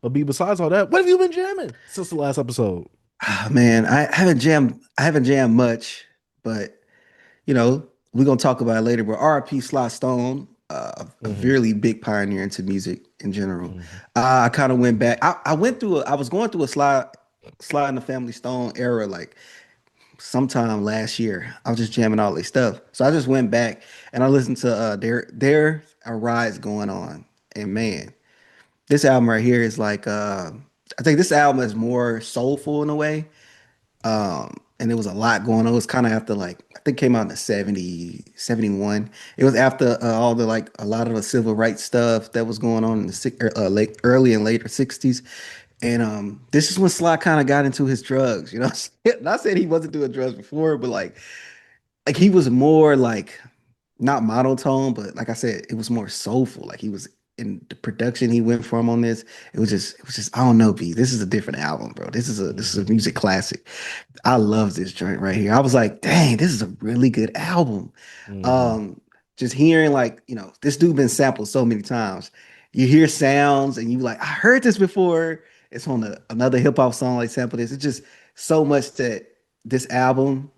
But besides all that, what have you been jamming since the last episode? Ah, man, I haven't jammed much, but you know, we're gonna talk about it later. But R.I.P. Sly Stone, a Hmm. really big pioneer into music in general. Hmm. I kind of went back. I went through. I was going through a Sly and the Family Stone era, like sometime last year. I was just jamming all this stuff, so I just went back and I listened to there a rise going on, and man, this album right here is like I think this album is more soulful in a way. And there was a lot going on. It was kind of after like I think it came out in the 70, 71. It was after all the like a lot of the civil rights stuff that was going on in the late early and later 60s. And this is when Sly kind of got into his drugs, you know. Not saying he wasn't doing drugs before, but like he was more like not monotone, but like I said, it was more soulful. Like he was in the production he went from on this. It was just I don't know, B. This is a different album, bro. This is a Hmm. music classic. I love this joint right here. I was like, dang, this is a really good album. Hmm. Um, just hearing like, this dude been sampled so many times. You hear sounds and you like, I heard this before. It's on another hip hop song like sample this. It's just so much that this album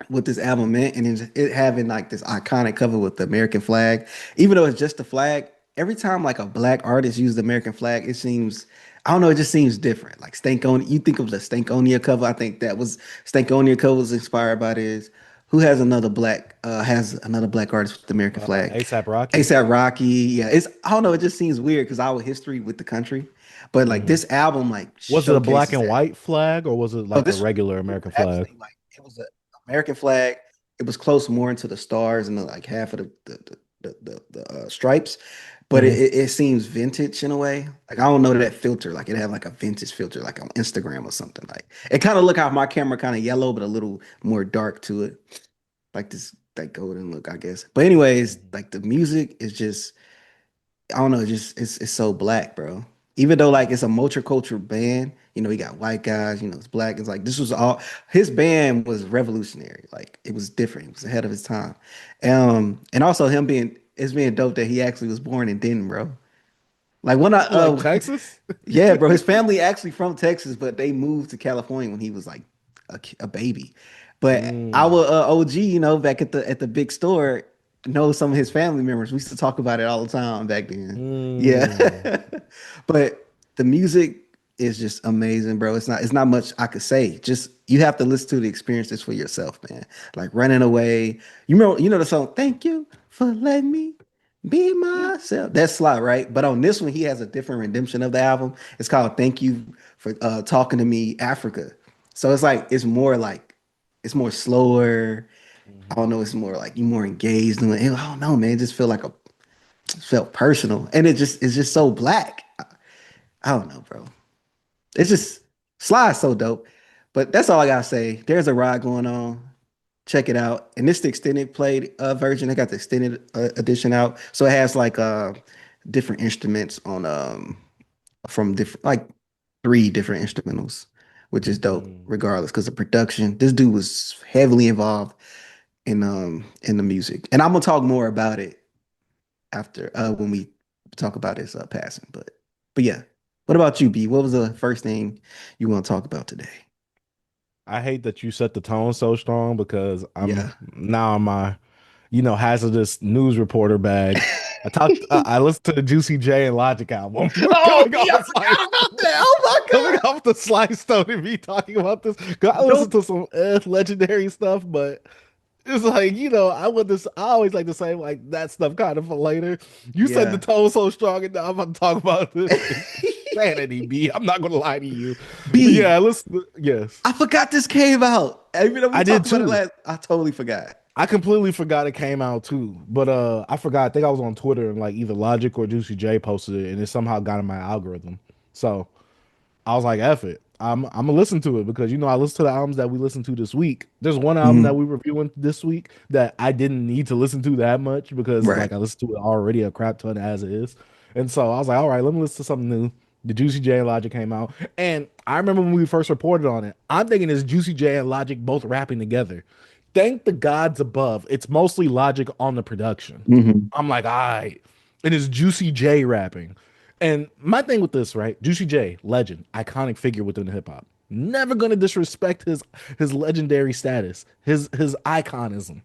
what this album meant, and it having like this iconic cover with the American flag, even though it's just the flag. Every time like a black artist used the American flag, it seems I don't know, it just seems different. Like Stankonia, you think of the Stankonia cover. I think that was Stankonia cover was inspired by this. Who has another black artist with the American flag? ASAP Rocky. ASAP Rocky. Yeah, it's I don't know, it just seems weird because our history with the country. But like Hmm. this album like Was it a black showcases and that. white flag or was it Oh, like a this regular it was American flag? actually like it was an American flag. It was close more into the stars and the, like half of the stripes, but it, Hmm. it it seems vintage in a way. Like I don't know that filter. Like it had like a vintage filter, like on Instagram or something. Like it kind of look how my camera kind of yellow, but a little more dark to it, like this like golden look, I guess. But anyways, like the music is just I don't know, it's so black, bro. Even though like it's a multicultural band, you got white guys, it's black. It's like this was all his band was revolutionary. Like it was different. It was ahead of his time. And also him being it's being dope that he actually was born in Denton, bro. Like when I Like Texas? yeah, bro, his family actually from Texas, but they moved to California when he was like a baby. But our Mm. OG, back at the big store, know some of his family members. We used to talk about it all the time back then. Yeah. Mm. But the music is just amazing, bro. It's not much I could say. Just you have to listen to the experiences for yourself, man. Like running away. You know the song, Thank You for Letting Me Be Myself. That's Sly, right? But on this one, he has a different redemption of the album. It's called Thank You for Talking to Me, Africa. So it's more slower. I don't know, it's more like you more engaged in it. I don't know, man. It just it felt personal. And it's just so black. I don't know, bro. It's just Sly is so dope. But that's all I gotta say. There's a ride going on. Check it out. And this is the extended played version. They got the extended edition out, so it has like different instruments on from different like three different instrumentals, which is dope. Mm. Regardless, because the production, this dude was heavily involved in the music, and I'm gonna talk more about it after when we talk about his passing. But yeah, what about you, B? What was the first thing you want to talk about today? I hate that you set the tone so strong because I'm Yeah. now in my, hazardous news reporter bag. I listened to the Juicy J and Logic album Oh, coming B, I off forgot like about that. Oh my coming God. off the Sly Stone and me talking about this. 'Cause I listened No, to some legendary stuff, but it's like, I always like to say like that stuff kind of for later. You set the yeah. tone so strong and now I'm about to talk about this insanity, B. I'm not gonna lie to you. But yeah, B, yes. I forgot this came out. Even though we I did talked about it too. last, I totally forgot. I completely forgot it came out too. But I forgot. I think I was on Twitter and like either Logic or Juicy J posted it and it somehow got in my algorithm. So I was like, F it. I'm gonna listen to it because I listen to the albums that we listened to this week. There's one album that Mhm. we reviewing this week that I didn't need to listen to that much because Right. like I listened to it already a crap ton as it is. And so I was like, all right, let me listen to something new. The Juicy J and Logic came out. And I remember when we first reported on it, I'm thinking it's Juicy J and Logic both rapping together. Thank the gods above. It's mostly Logic on the production. Hmm. I'm like, all right. And it's Juicy J rapping. And my thing with this, right? Juicy J, legend, iconic figure within hip hop. Never gonna disrespect his legendary status, his iconism.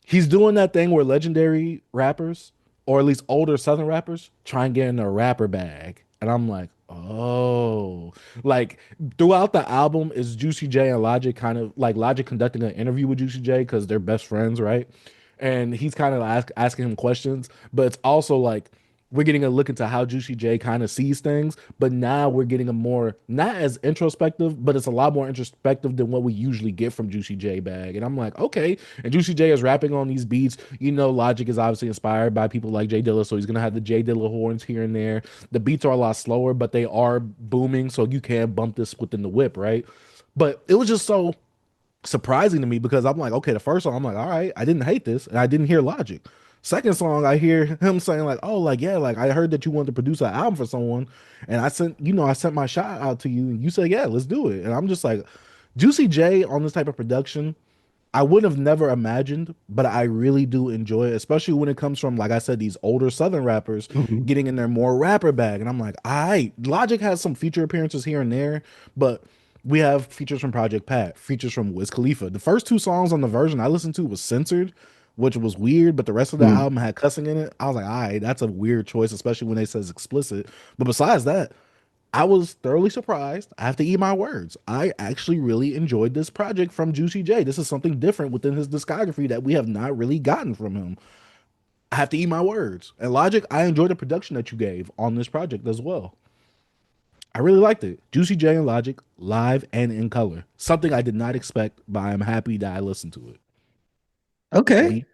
He's doing that thing where legendary rappers, or at least older Southern rappers, try and get in a rapper bag. And I'm like, oh, like throughout the album is Juicy J and Logic kind of like Logic conducting an interview with Juicy J because they're best friends, right? And he's kind of asking him questions, but it's also like we're getting a look into how Juicy J kind of sees things, but now we're getting a more not as introspective, but it's a lot more introspective than what we usually get from Juicy J bag. And I'm like, okay. And Juicy J is rapping on these beats. You know, Logic is obviously inspired by people like Jay Dilla, so he's gonna have the Jay Dilla horns here and there. The beats are a lot slower, but they are booming, so you can bump this within the whip, right? But it was just so surprising to me because I'm like, okay, the first song, I'm like, all right, I didn't hate this, and I didn't hear Logic. Second song, I hear him saying like, oh, like yeah, like I heard that you wanted to produce an album for someone, and I sent my shot out to you, and you said, yeah, let's do it. And I'm just like, Juicy J on this type of production, I would have never imagined, but I really do enjoy it, especially when it comes from, like I said, these older Southern rappers Mhm. getting in their more rapper bag. And I'm like, all right, Logic has some feature appearances here and there, but we have features from Project Pat, features from Wiz Khalifa. The first two songs on the version I listened to was censored, which was weird, but the rest of the Mhm. album had cussing in it. I was like, all right, that's a weird choice, especially when they says explicit. But besides that, I was thoroughly surprised. I have to eat my words. I actually really enjoyed this project from Juicy J. This is something different within his discography that we have not really gotten from him. I have to eat my words. And Logic, I enjoyed the production that you gave on this project as well. I really liked it. Juicy J and Logic, live and in color. Something I did not expect, but I'm happy that I listened to it. Okay. And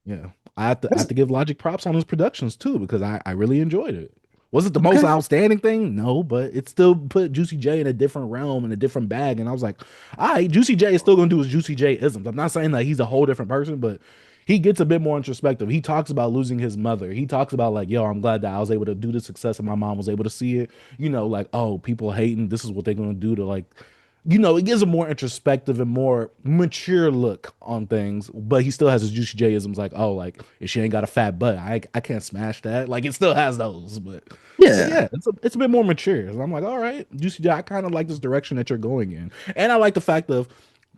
yeah, I have That's to give Logic props on his productions too because I really enjoyed it. Was it the most okay. outstanding thing? No, but it still put Juicy J in a different realm in a different bag. And I was like, all right, Juicy J is still gonna do his Juicy J isms. I'm not saying that he's a whole different person, but he gets a bit more introspective. He talks about losing his mother. He talks about like, yo, I'm glad that I was able to do the success and my mom was able to see it. You know, like, oh, people hating, this is what they're gonna do to like it gives a more introspective and more mature look on things, but he still has his Juicy J isms like, oh, like if she ain't got a fat butt, I can't smash that. Like it still has those, but Yeah. yeah, it's a bit more mature. And I'm like, all right, Juicy J, I kind of like this direction that you're going in. And I like the fact of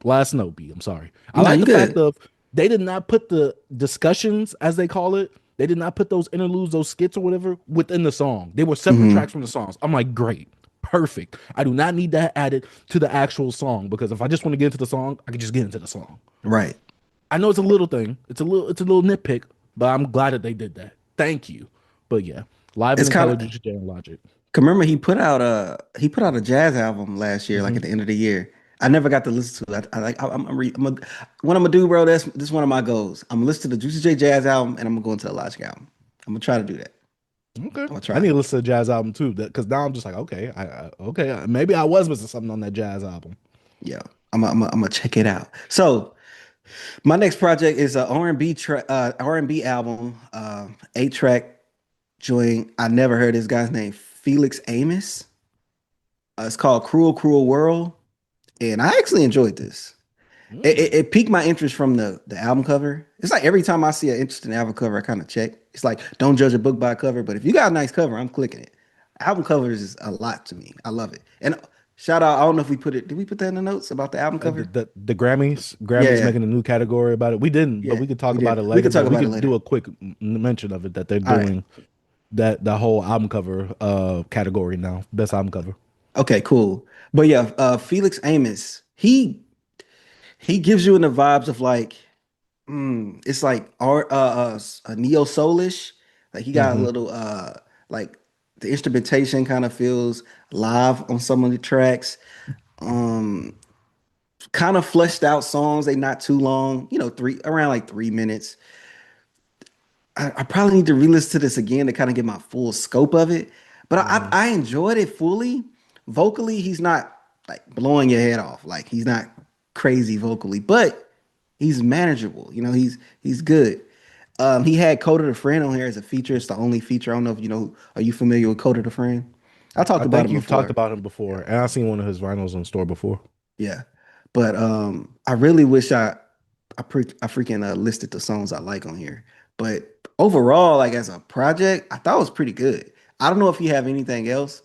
last note B, I'm sorry. I No, like you the fact good. of they did not put the discussions, as they call it, they did not put those interludes, those skits or whatever within the song. They were separate Hmm. tracks from the songs. I'm like, great. Perfect. I do not need that added to the actual song because if I just want to get into the song, I can just get into the song. Right. I know it's a little thing. It's a little nitpick, but I'm glad that they did that. Thank you. But yeah, live and It's in kind color, of Juicy J and Logic. remember he put out a jazz album last year, like Hmm. at the end of the year. I never got to listen to it. I like what I'm gonna do, bro. This is one of my goals. I'm gonna listen to the Juicy J jazz album and I'm gonna go into the Logic album. I'm gonna try to do that. Okay, I'm gonna I try need it. to listen to the jazz album too, because now I'm just like, okay, okay, maybe I was missing something on that jazz album. Yeah. I'm gonna check it out. So my next project is a R&B album, 8 track joint. I never heard this guy's name, Felix Ames. It's called Cruel Cruel World, and I actually enjoyed this. Mm. It piqued my interest from the album cover. It's like every time I see an interesting album cover, I kind of check. It's like don't judge a book by a cover, but if you got a nice cover, I'm clicking it. Album covers is a lot to me. I love it. And shout out, I don't know if we put it. Did we put that in the notes about the album cover? The Grammys Yeah, making a new category about it. We didn't, but yeah, we could talk we about did. it We later. could But talk we about it could do later. a quick mention of it that they're All right. doing that whole album cover category now, best album cover. Okay, cool. But yeah, Felix Amos, he gives you in the vibes of like, it's like art, a neo soulish. Like he got a Hmm. little, like the instrumentation kind of feels live on some of the tracks. Um, Kind of fleshed out songs. They not too long, three around like 3 minutes. I probably need to re-listen to this again to kind of get my full scope of it. But Hmm. I enjoyed it fully. Vocally, he's not like blowing your head off. Like he's not crazy vocally, but he's manageable. He's good. He had Coda the Friend on here as a feature. It's the only feature. I don't know if you know. Are you familiar with Coda the Friend? I talked I about think him you've talked before. about him Yeah, before, and I've seen one of his vinyls in store before. yeah. But I really wish I freaking listed the songs I like on here. But overall, like as a project, I thought it was pretty good. I don't know if he have anything else.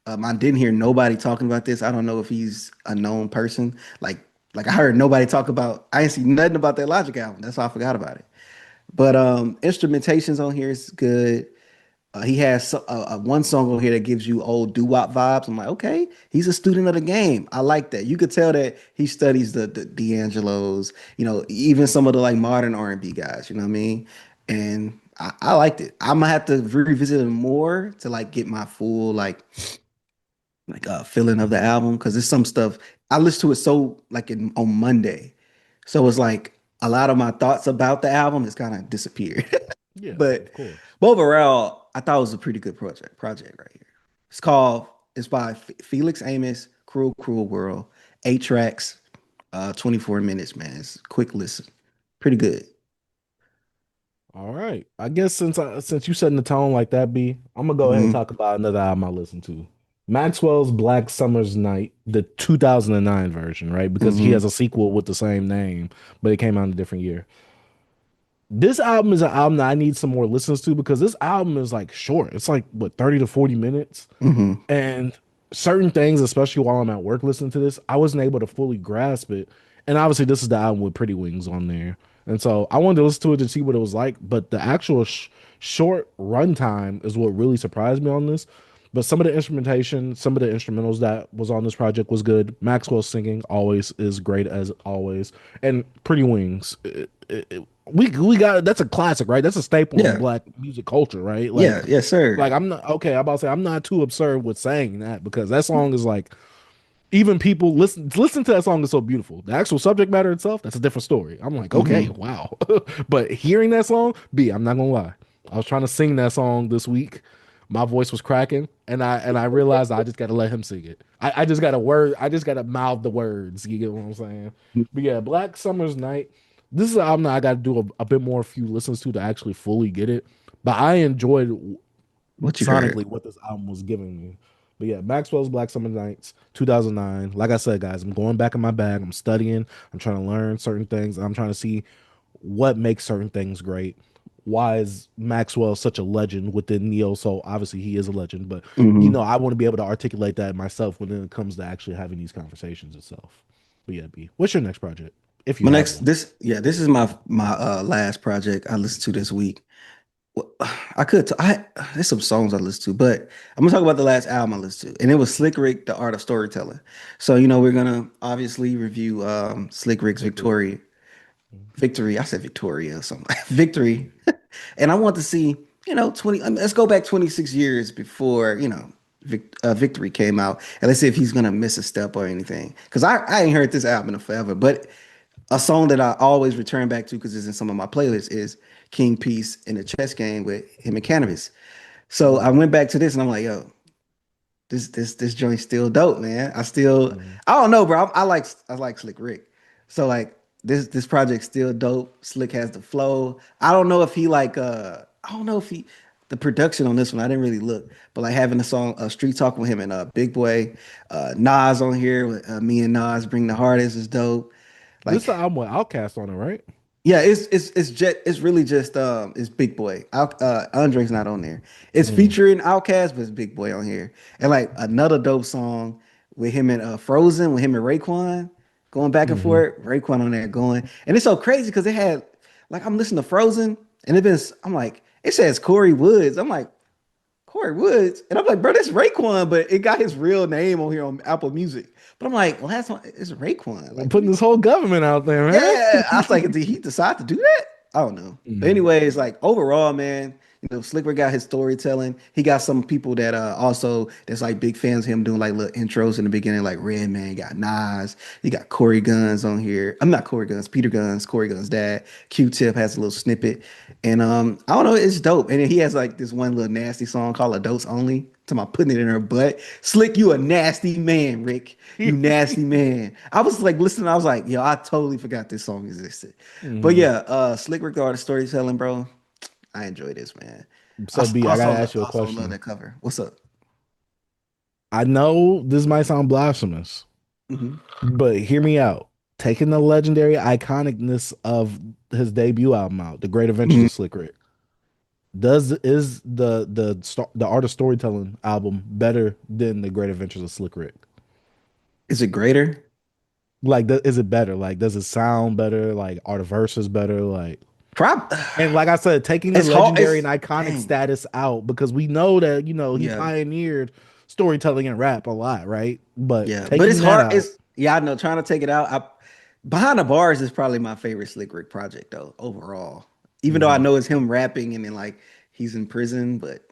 I didn't hear nobody talking about this. I don't know if he's a known person. Like I heard nobody talk about. I didn't see nothing about that Logic album. That's why I forgot about it. But instrumentations on here is good. He has one song on here that gives you old doo-wop vibes. I'm like, okay, he's a student of the game. I like that. You could tell that he studies the D'Angelos, even some of the like modern R&B guys. You know what I mean? And I liked it. I'm gonna have to revisit it more to like get my full feeling of the album because there's some stuff I listened to it so like on Monday, so it's like a lot of my thoughts about the album has kind of disappeared. Yeah, but of course. but overall, I thought it was a pretty good project right here. It's called it's by Felix Ames, Cruel Cruel World, 8 tracks, 24 minutes, man. It's a quick listen, pretty good. All right. I guess since you setting the tone like that, B, I'm gonna go ahead and Hmm. talk about another album I listened to. Maxwell's Black Summer's Night, the 2009 version, right? Because he Hmm. has a sequel with the same name, but it came out in a different year. This album is an album that I need some more listens to because this album is like short. It's like what 30 to 40 minutes. Hmm. And certain things, especially while I'm at work listening to this, I wasn't able to fully grasp it. And obviously, this is the album with Pretty Wings on there. And so I wanted to listen to it to see what it was like. But the actual short runtime is what really surprised me on this. But some of the instrumentation, some of the instrumentals that was on this project was good. Maxwell singing always is great as always. And Pretty Wings, we got that's a classic, right? That's a staple in Yeah. black music culture, right? Yeah. Yes, sir. Like I'm not okay. I'm about to say I'm not too absurd with saying that because that song is like even people listen to that song is so beautiful. The actual subject matter itself, that's a different story. I'm like, okay, Hmm. wow. But hearing that song, B, I'm not gonna lie. I was trying to sing that song this week. My voice was cracking, and I realized I just gotta let him sing it. I just gotta I just gotta mouth the words. You get what I'm saying? But yeah, Black Summer's Night. This is an album that I gotta do a bit more few listens to actually fully get it. But I enjoyed What you heard? sonically what this album was giving me. But yeah, Maxwell's Black Summer Nights, 2009. Like I said, guys, I'm going back in my bag. I'm studying. I'm trying to learn certain things. I'm trying to see what makes certain things great. Why is Maxwell such a legend within neo soul? Obviously, he is a legend, but Hmm. I want to be able to articulate that myself when it comes to actually having these conversations itself. But yeah, B, what's your next project if you My have next one? this is my last project I listened to this week. Well, I could there's some songs I listened to, but I'm gonna talk about the last album I listened to, and it was Slick Rick, The Art of Storytelling. So we're gonna obviously review Slick Rick's Victory. Victory. I said Victoria or something. Victory. And I want to see, 20 I mean, let's go back 26 years before, Victory came out. And let's see if he's gonna miss a step or anything. Because I ain't heard this album in forever, but a song that I always return back to because it's in some of my playlists is King Peace in the chess game with him and Cannabis. So I Mhm. went back to this and I'm like, yo, this joint's still dope, man. Mhm. I don't know, bro. I like Slick Rick. So like this project's still dope. Slick has the flow. I don't know if he I don't know if he the production on this one, I didn't really look, but like having a song, Street Talk with him and Big Boy, Nas on here with me and Nas Bring the Hardest is dope. This is Like the album with Outkast on it, right? yeah, it's really just it's Big Boy. Andre's not on there. It's Mm. featuring Outkast, but it's Big Boy on here. And like another dope song with him and Frozen, with him and Raekwon going back and Hmm. forth. Raekwon on there going, and it's so crazy because it had like I'm listening to Frozen, and I'm like it says Corey Woods. I'm like Corey Woods, and I'm like, bro, that's Raekwon, but it got his real name on here on Apple Music. But I'm like, last one it's Raekwon. Like, what are Putting you this whole government out there, man. yeah, I was like, did he decide to do that? I don't know. But Mhm. anyways, like overall, man, Slicker got his storytelling. He got some people that also that's like big fans of him doing like little intros in the beginning, like Redman got Nas. You got Corey Guns on here. I'm not Corey Guns, Peter Guns, Corey Guns' dad. Q-Tip has a little snippet. And I don't know, it's dope. And then he has like this one little nasty song called Adults Only. To my putting it in her butt. Slick, you a nasty man, Rick. You nasty man. I was like listening, I was like, yo, I totally forgot this song existed. But Mhm. yeah, Slick Rick the storytelling, bro. I enjoy this, man. So B, I gotta ask you a Also love question. that cover. What's up? I know this might sound blasphemous, Hmm. but hear me out. Taking the legendary iconicness of his debut album out, The Great Adventures Hmm. of Slick Rick. Does is the Art of Storytelling album better than the Great Adventures of Slick Rick? Is it greater? Like, is it better? Like, does it sound better? Like, are the verses better? Like, Prob and like I said, taking the it's hard. legendary It's and iconic dang. status out because we know that he Yeah. pioneered storytelling and rap a lot, right? But Yeah. But it's taking that hard. out, It's yeah, I know trying to take it out. Behind the Bars is probably my favorite Slick Rick project though, overall. Even though I hmm know it's him rapping and then like he's in prison, but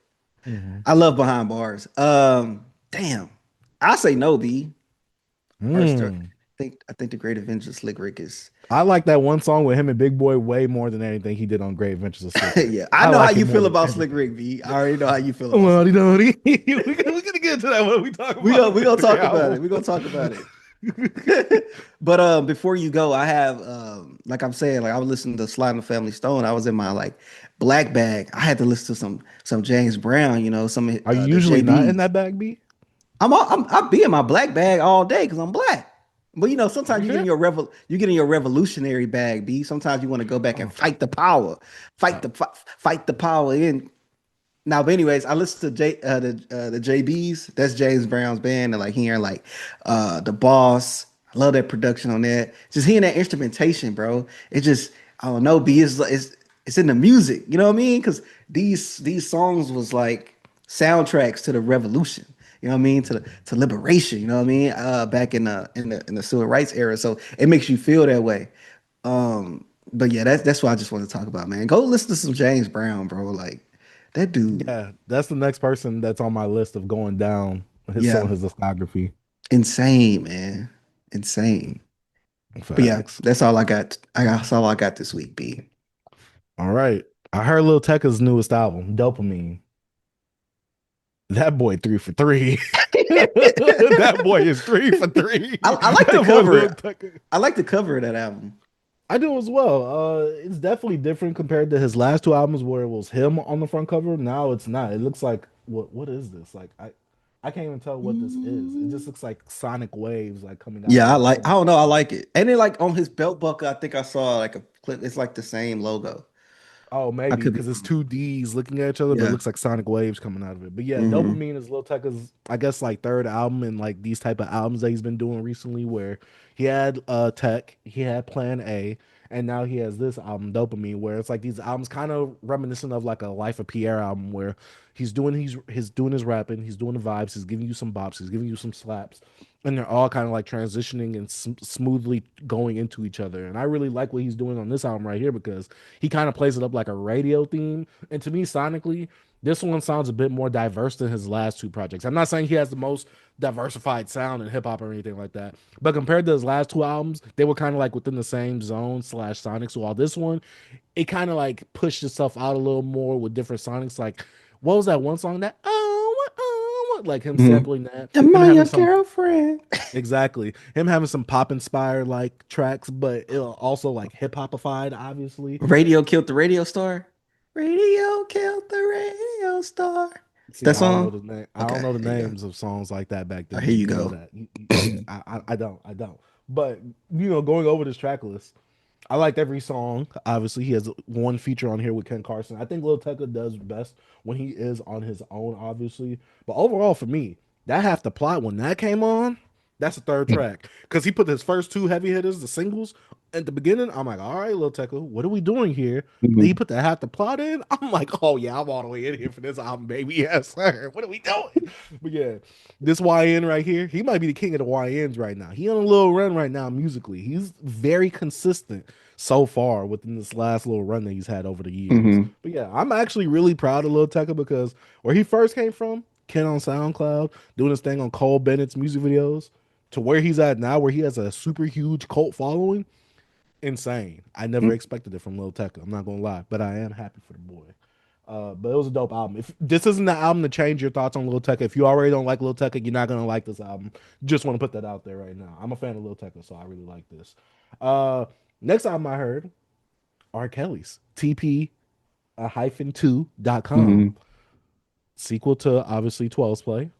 hmm I love Behind Bars. Damn. I say no, B. Artist. I think the Great Adventures of Slick Rick is I like that one song with him and Big Boy way more than anything he did on Great Adventures of Slick Rick. yeah. I I know how like it you more feel than about Slick everything. Rick, B. I already know how you feel about Slick Lordy, Rick. lordy. We're gonna get into that when we talk We about go the we gonna victory talk about album. it. We're gonna talk about it. But before you go, I have like I'm saying, like I was listening to Slide and the Family Stone. I was in my like black bag. I had to listen to some James Brown, some Are you the usually not in JBs. that bag, B? I'll be in my black bag all day because I'm black. But Are sometimes you you get in sure? your you get in your revolutionary bag, B. Sometimes you want to go back and Oh, fight the power, fight oh. fight the power. And now, but anyways, I listen to the JBs. That's James Brown's band, and like hearing like the Boss. I love that production on that. Just hearing that instrumentation, bro. It just I don't know. It's in the music. You know what I mean? Because these songs was like soundtracks to the revolution. You know what I mean? To liberation. You know what I mean? Back in the civil rights era. So it makes you feel that way. But yeah, that's what I just want to talk about, man. Go listen to some James Brown, bro. Like that dude. Yeah, that's the next person that's on my list of going down Yeah, his discography. insane, man, insane. But yeah, Facts. that's all I got. That's all I got this week, B. All right. I heard Lil Tecca's newest album, Dopamine. That boy 3 for 3. That boy is 3 for 3. I like the That boy cover. Lil Tecca. I like the cover of that album. I do as well. It's definitely different compared to his last two albums where it was him on the front cover. Now it's not. It looks like what is this? Like I can't even tell what this is. It just looks like sonic waves like coming out of Yeah, his head. I don't know. I like it. And then like on his belt buckle, I think I saw like a clip. It's like the same logo. Oh, I maybe could be because it's wrong. two D's looking at each other, but it Yeah. looks like sonic waves coming out of it. But yeah, Hmm. Dopamine is Lil Tecca's, I guess, like third album and like these type of albums that he's been doing recently, where he had Tech, he had Plan A, and now he has this album, Dopamine, where it's like these albums kind of reminiscent of like a Life of Pierre album, where he's doing his rapping, he's doing the vibes, he's giving you some bops, he's giving you some slaps, and they're all kind of like transitioning and smoothly going into each other. And I really like what he's doing on this album right here because he kind of plays it up like a radio theme. And to me, sonically, this one sounds a bit more diverse than his last two projects. I'm not saying he has the most diversified sound in hip hop or anything like that, but compared to his last two albums, they were kind of like within the same zone slash sonics. So while this one, it kind of like pushed itself out a little more with different sonics. Like, what was that one song that like him Hmm. sampling that, Am him I having your some girlfriend? exactly him having some pop inspired like tracks, but it also like hip hopified, obviously. Radio killed the radio star. Radio killed the radio star. See, That I don't know song? the name. I don't Okay, know the here you go. names of songs like that back Oh, then. here B, you you know go. that. Yeah, I don't. But going over this track list, I liked every song. Obviously, he has one feature on here with Ken Carson. I think Lil Tecca does best when he is on his own, obviously. But overall, for me, that half the plot when that came on, that's the third track because he put his first two heavy hitters, the singles, at the beginning. I'm like, all right, Lil Tecca, what are we doing here? Then he Mhm. put the half the plot in. I'm like, oh yeah, I'm all the way in here for this album, baby. Yes, sir. What are we doing? But yeah, this YN right here, he might be the king of the YNs right now. He on a little run right now musically. He's very consistent so far within this last little run that he's had over the years. Mhm. But yeah, I'm actually really proud of Lil Tecca because where he first came from, Ken on SoundCloud, doing his thing on Cole Bennett's music videos, to where he's at now, where he has a super huge cult following, insane. I never expected it from Lil Tecca. I'm not gonna lie, but I am happy for the boy. But it was a dope album. If this isn't the album to change your thoughts on Lil Tecca, if you already don't like Lil Tecca, you're not gonna like this album. Just want to put that out there right now. I'm a fan of Lil Tecca, so I really like this. Uh, Next album I heard, R. Kelly's TP hyphen 2.com. Mhm. Sequel to obviously 12's Play.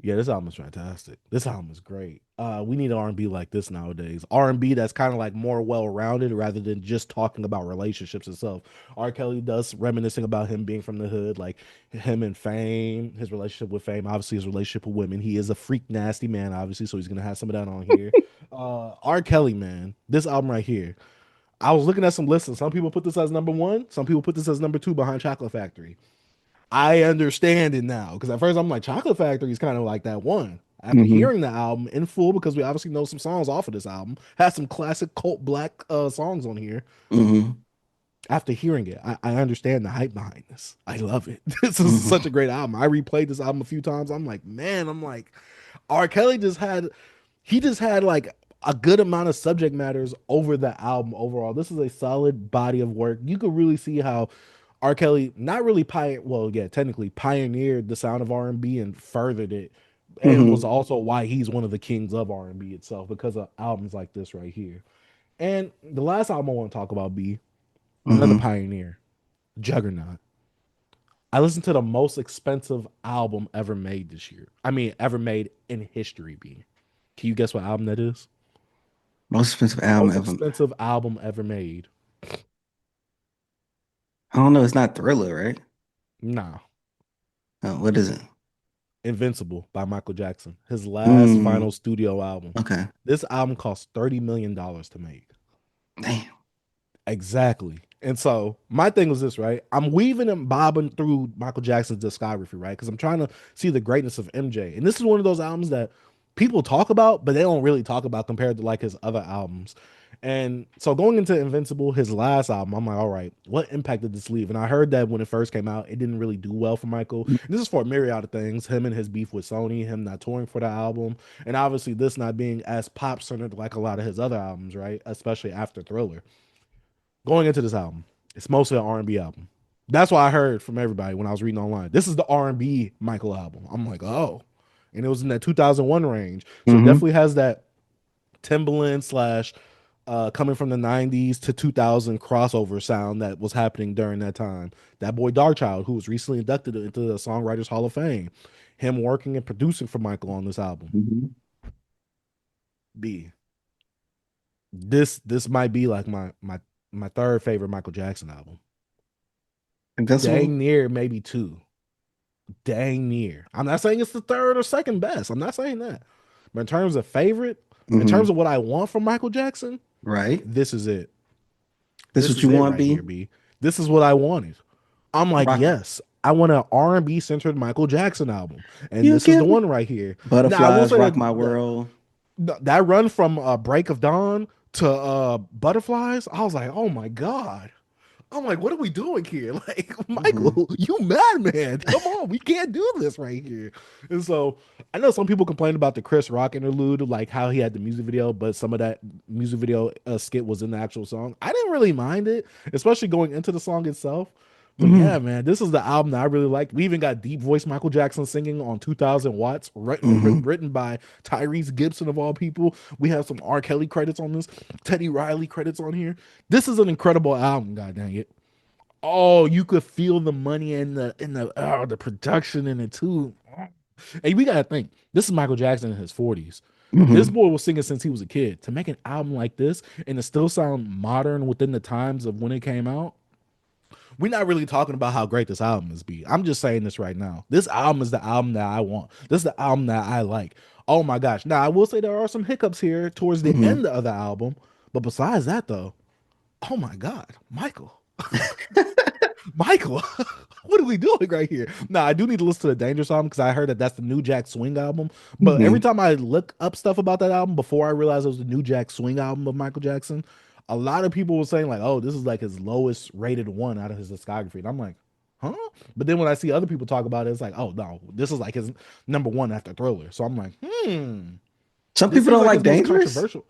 Yeah, this album is fantastic. This album is great. We need R&B like this nowadays. R&B that's kind of like more well-rounded rather than just talking about relationships itself. R. Kelly does reminiscing about him being from the hood, like him and Fame, his relationship with Fame, obviously his relationship with women. He is a freak nasty man, obviously, so he's gonna have some of that on here. R. Kelly, man, this album right here. I was looking at some lists, and some people put this as number one, some people put this as number two behind Chocolate Factory. I understand it now because at first I'm like Chocolate Factory is kind of like that one. After Hmm. hearing the album in full, because we obviously know some songs off of this album, has some classic cult black songs on here. Hmm. After hearing it, I understand the hype behind this. I love it. This is such a Hmm. great album. I replayed this album a few times. I'm like, man, I'm like, R. Kelly just had like a good amount of subject matters over the album overall. This is a solid body of work. You could really see how R. Kelly not really well, yeah, technically pioneered the sound of R&B and furthered it, and was Hmm. also why he's one of the kings of R&B itself because of albums like this right here. And the last album I want to talk about be another Hmm. pioneer, Juggernaut. I listened to the most expensive album ever made this year. I mean, ever made in history. B. Can you guess what album that is? Most expensive album Most ever. expensive album ever made. I don't know. It's not Thriller, right? Nah. What is it? Invincible by Michael Jackson. His last Mm, final studio album. okay. This album cost $30 million to make. Damn. Exactly. And so my thing was this, right? I'm weaving and bobbing through Michael Jackson's discography, right? Because I'm trying to see the greatness of MJ. And this is one of those albums that people talk about, but they don't really talk about compared to like his other albums. And so going into Invincible, his last album, I'm like, all right, what impact did this leave? And I heard that when it first came out, it didn't really do well for Michael. And this is for a myriad of things, him and his beef with Sony, him not touring for the album, and obviously this not being as pop centered like a lot of his other albums, right? Especially after Thriller. Going into this album, it's mostly an R&B album. That's what I heard from everybody when I was reading online. This is the R&B Michael album. I'm like, oh, and it was in that 2001 range, so it Hmm. definitely has that Timbaland slash coming from the 90s to 2000 crossover sound that was happening during that time. That boy Darkchild, who was recently inducted into the Songwriters Hall of Fame, him working and producing for Michael on this album. Hmm. B. This might be like my third favorite Michael Jackson album. Invincible. Dang near maybe two. Dang near. I'm not saying it's the third or second best. I'm not saying that. But in terms of favorite, in Hmm. terms of what I want from Michael Jackson, Right. this is it. This This what you is it want, right B? here, B. This is what I wanted. I'm like, Rock. yes, I want an R&B centered Michael Jackson album, and You this is the give me one right here. Now, I will butterflies, say rock that my world. that run from Break of Dawn to Butterflies, I was like, oh my god. I'm like, what are we doing here? Like, Hmm. Michael, you madman. Come on, we can't do this right here. And so I know some people complained about the Chris Rock interlude, like how he had the music video, but some of that music video skit was in the actual song. I didn't really mind it, especially going into the song itself. But yeah, Hmm. man, this is the album that I really liked. We even got deep voice Michael Jackson singing on 2000 Watts, Hmm. written by Tyrese Gibson of all people. We have some R. Kelly credits on this, Teddy Riley credits on here. This is an incredible album, god dang it. Oh, you could feel the money and the production in it too. And we gotta think, this is Michael Jackson in his 40s. This Hmm. boy was singing since he was a kid. To make an album like this and to still sound modern within the times of when it came out, we're not really talking about how great this album is. B. I'm just saying this right now. This album is the album that I want. This is the album that I like. Oh my gosh. Now I will say there are some hiccups here towards the Hmm. end of the album, but besides that though, oh my God, Michael. Michael, what are we doing right here? Now, I do need to listen to the Dangerous album because I heard that that's the new Jack Swing album. But every Hmm. time I look up stuff about that album before I realized it was the new Jack Swing album of Michael Jackson, a lot of people were saying like, "Oh, this is like his lowest rated one out of his discography." And I'm like, "Huh?" But then when I see other people talk about it, it's like, "Oh no, this is like his number one after Thriller." So I'm like, Some this people seems don't like like his most Dangerous. controversial.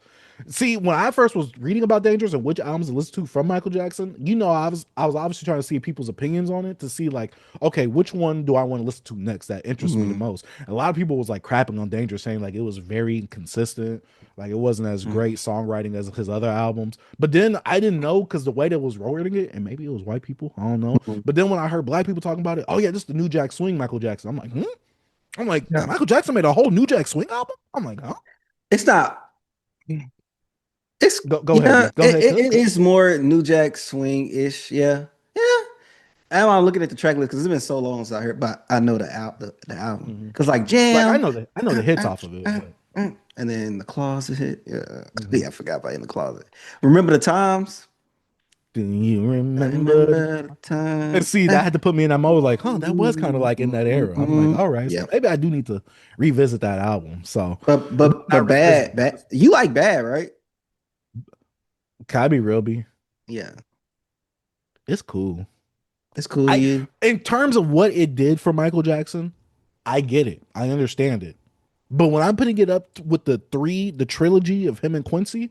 See, when I first was reading about Dangerous and which albums to listen to from Michael Jackson, I was obviously trying to see people's opinions on it to see like, okay, which one do I want to listen to next that interests me the Hmm. most? And a lot of people was like crapping on Dangerous, saying like it was very inconsistent, like it wasn't as great songwriting as his other albums. But then I didn't know because the way that was wording it, and maybe it was white people, I don't know. Hmm. But then when I heard black people talking about it, oh yeah, this is the new Jack Swing Michael Jackson. I'm like, hmm? I'm like, Yeah. Michael Jackson made a whole New Jack Swing album. I'm like, huh? It's not. It's Go ahead, yeah. B. Go ahead, It cook. is more New Jack Swing ish. Yeah, yeah. And I'm looking at the track list because it's been so long since I heard, but I know the album Mhm. because like Like Jam, I know the hits off of it, but and then the closet hit. Yeah, mhm. yeah. I forgot about in the closet. Remember the times? Do you I remember? remember the And times. see, that had to put me in that mode. Like, huh, that was kind of like in that era. I'm like, all right, Yeah, so maybe I do need to revisit that album. So, but but not revisit, bad, but bad. You like bad, right? can I be real, B? Yeah, It's cool. it's cool to I, you. in terms of what it did for Michael Jackson, I get it. I understand it. But when I'm putting it up with the trilogy of him and Quincy,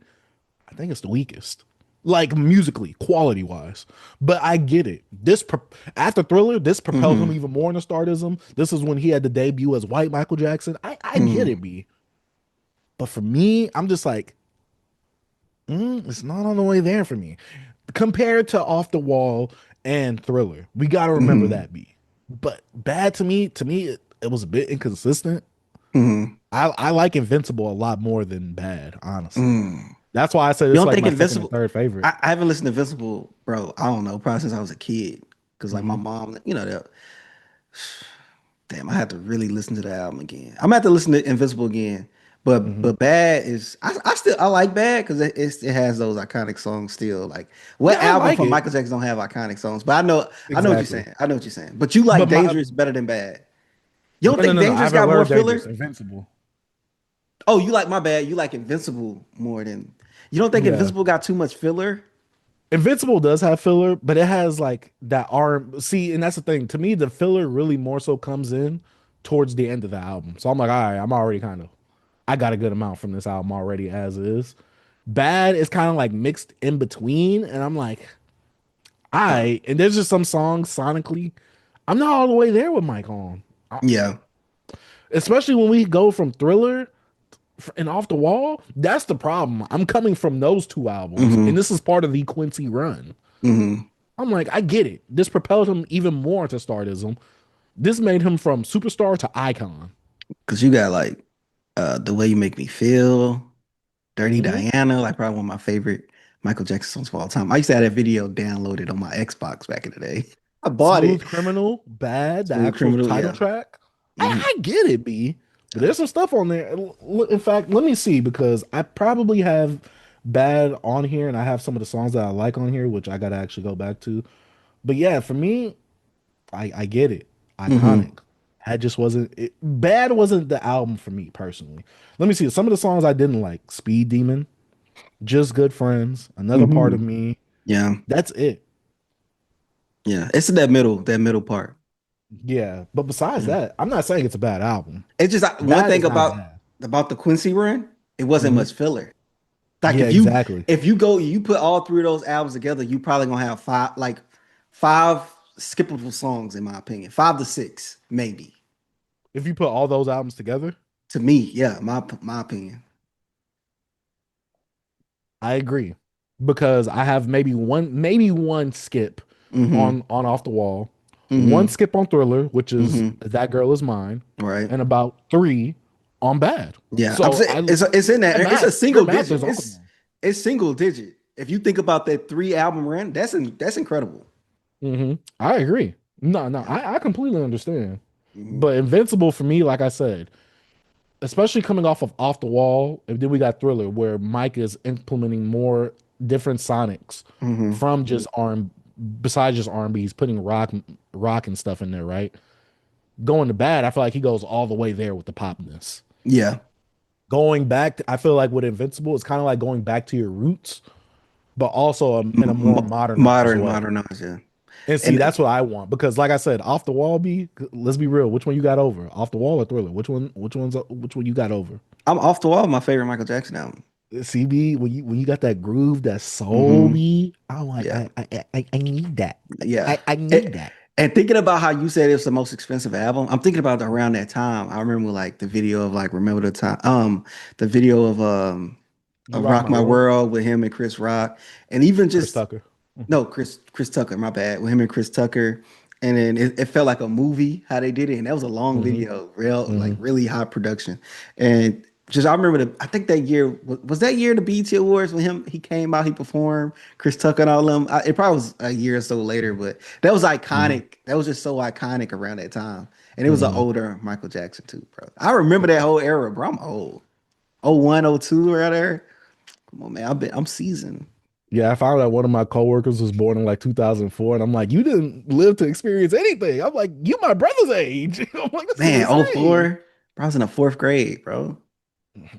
I think it's the weakest. Like musically, quality wise. But I get it. After Thriller, this propelled him Hmm. even more into stardom. This is when he had to debut as white Michael Jackson. I get Hmm. it, B. But for me, I'm just like, it's not on the way there for me. Compared to Off the Wall and Thriller, we got to remember Hmm. that, B. But bad to me, it was a bit inconsistent. Hmm. I like Invincible a lot more than bad, honestly. Mm. That's why I said You it's don't like think my second and Invincible? third favorite. I haven't listened to Invincible, bro. I don't know, probably since I was a kid. Because like my Hmm. mom, damn, I had to really listen to the album again. I'm gonna have to listen to Invincible again. Hmm. But Bad is I still I like Bad because it has those iconic songs still. Like what Yeah, I album like from it. Michael Jackson don't have iconic songs? But I know what you're Exactly. saying. I know what you're saying. But you like But my Dangerous better than Bad. You don't no, no, think no, no. I Dangerous haven't got more heard Dangerous. filler? Invincible. Oh, you like my bad. You like Invincible more than you don't think Yeah. Invincible got too much filler? Invincible does have filler, but it has like that arm. See, and that's the thing. To me, the filler really more so comes in towards the end of the album. So I'm like, all right, I'm already kind of, I got a good amount from this album already as is. Bad is kind of like mixed in between, and I'm like, all Uh, right. And there's just some songs sonically, I'm not all the way there with Mike on, yeah. especially when we go from Thriller and Off the Wall. That's the problem. I'm coming from those two albums, and Hmm. this is part of the Quincy run. Hmm. I'm like, I get it. This propelled him even more to stardom. This made him from superstar to icon. Cause you got like The Way You Make Me Feel, Dirty Hmm. Diana, like probably one of my favorite Michael Jackson songs of all time. I used to have that video downloaded on my Xbox back in the day. I bought it. Smooth Criminal, Bad, the Smooth actual Criminal, title yeah. track. Hmm. I get it, B. But there's some stuff on there. In fact, let me see because I probably have Bad on here and I have some of the songs that I like on here, which I gotta actually go back to. But yeah, for me, I get it. Hmm. Iconic. That just wasn't it, Bad wasn't the album for me personally. Let me see some of the songs I didn't like. Speed Demon, Just Good Friends, Another Part of Hmm. Me. Yeah. That's it. Yeah. It's in that middle part. Yeah. But besides Yeah. that, I'm not saying it's a bad album. It's just one Bad thing is not bad. about the Quincy run, it wasn't Hmm. much filler. Like Yeah, exactly. if you go you put all three of those albums together, you probably gonna have five skippable songs in my opinion. 5 to 6, maybe. If you put all those albums together, To me, yeah, my opinion. I agree. Because I have maybe one skip Hmm. on Off the Wall, one Hmm. skip on Thriller, which is Hmm. That Girl Is Mine, Right. and about three on Bad. Yeah. I'm So saying it's in my there. It's a math, your single math digit. is on. It's single digit. If you think about that 3 album run, that's incredible. I agree. No, no, Yeah. I completely understand. Hmm. But Invincible for me, like I said, especially coming off the Wall, and then we got Thriller, where Mike is implementing more different sonics Hmm. from just R and besides just R&B. He's putting rock and stuff in there, right? Going to Bad, I feel like he goes all the way there with the popness. Yeah. Going back, I feel like with Invincible, it's kind of like going back to your roots, but also in a more modernized way. Modernized, yeah. And see, And that's what I want because, like I said, Off the Wall, B. Let's be real. Which one you got over? Off the Wall or Thriller? Which one? Which one you got over? I'm off the wall, my favorite Michael Jackson album. CB, when you got that groove, that soul, Hmm. B. I'm like, Yeah. I need that. Yeah. I need And, that. and thinking about how you said it was the most expensive album, I'm thinking about around that time. I remember like the video of like Remember the Time, the video You of rock Rock my My world, World with him and Chris Rock. And even Chris just Tucker. Mhm. no, Chris Tucker, my bad. With him and Chris Tucker. and then it felt like a movie how they did it, and that was a long Hmm. video, real like Hmm. really high production. And just I remember I think that year was that year the BET Awards when he came out, he performed Chris Tucker and all them. It probably was a year or so later, but that was Hmm. iconic. That was just so iconic around that time, and it was an Hmm. older Michael Jackson too, bro. I remember that whole era, bro. I'm old. Oh one, oh two, right there. Come on, man. I'm seasoned. Yeah, I found out one of my coworkers was born in like 2004, and I'm like, you didn't live to experience anything. I'm like, you my brother's age. I'm like, this is Man, oh insane. four. Bro, I was in the fourth grade, bro.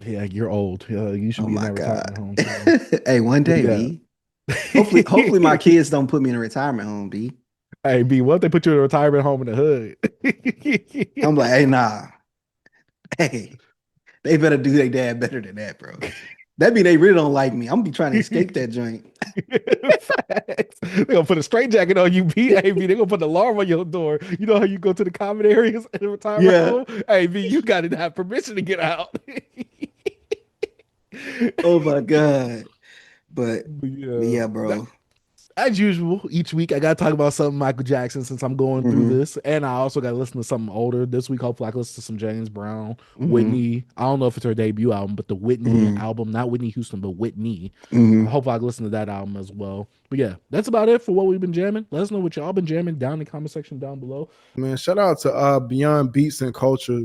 Yeah, you're old. You should Oh be in my that retirement God. home soon. Hey, one But day, yeah. B. Hopefully my kids don't put me in a retirement home, B. Hey, B, what if they put you in a retirement home in the I'm like, hood? hey, nah. Hey, they better do their dad better than that, bro. That mean they really don't like me. I'm gonna be trying to escape that joint. Facts. They gonna put a straight jacket on you, B. Hey, B, they gonna put an alarm on your door. You know how you go to the common areas in a retirement Yeah. home? Hey, B, you gotta have permission to get out. Oh my God. But But yeah, yeah, bro. as usual, each week I gotta talk about something Michael Jackson since I'm going through Hmm. this, and I also gotta listen to something older this week. Hopefully, I can listen to some James Brown, Hmm. Whitney. I don't know if it's her debut album, but the Whitney Hmm. album, not Whitney Houston, but Whitney. Hmm. Hopefully, I can listen to that album as well. But yeah, that's about it for what we've been jamming. Let us know what y'all been jamming down in the comment section down below. Man, shout out to Beyond Beats and Culture.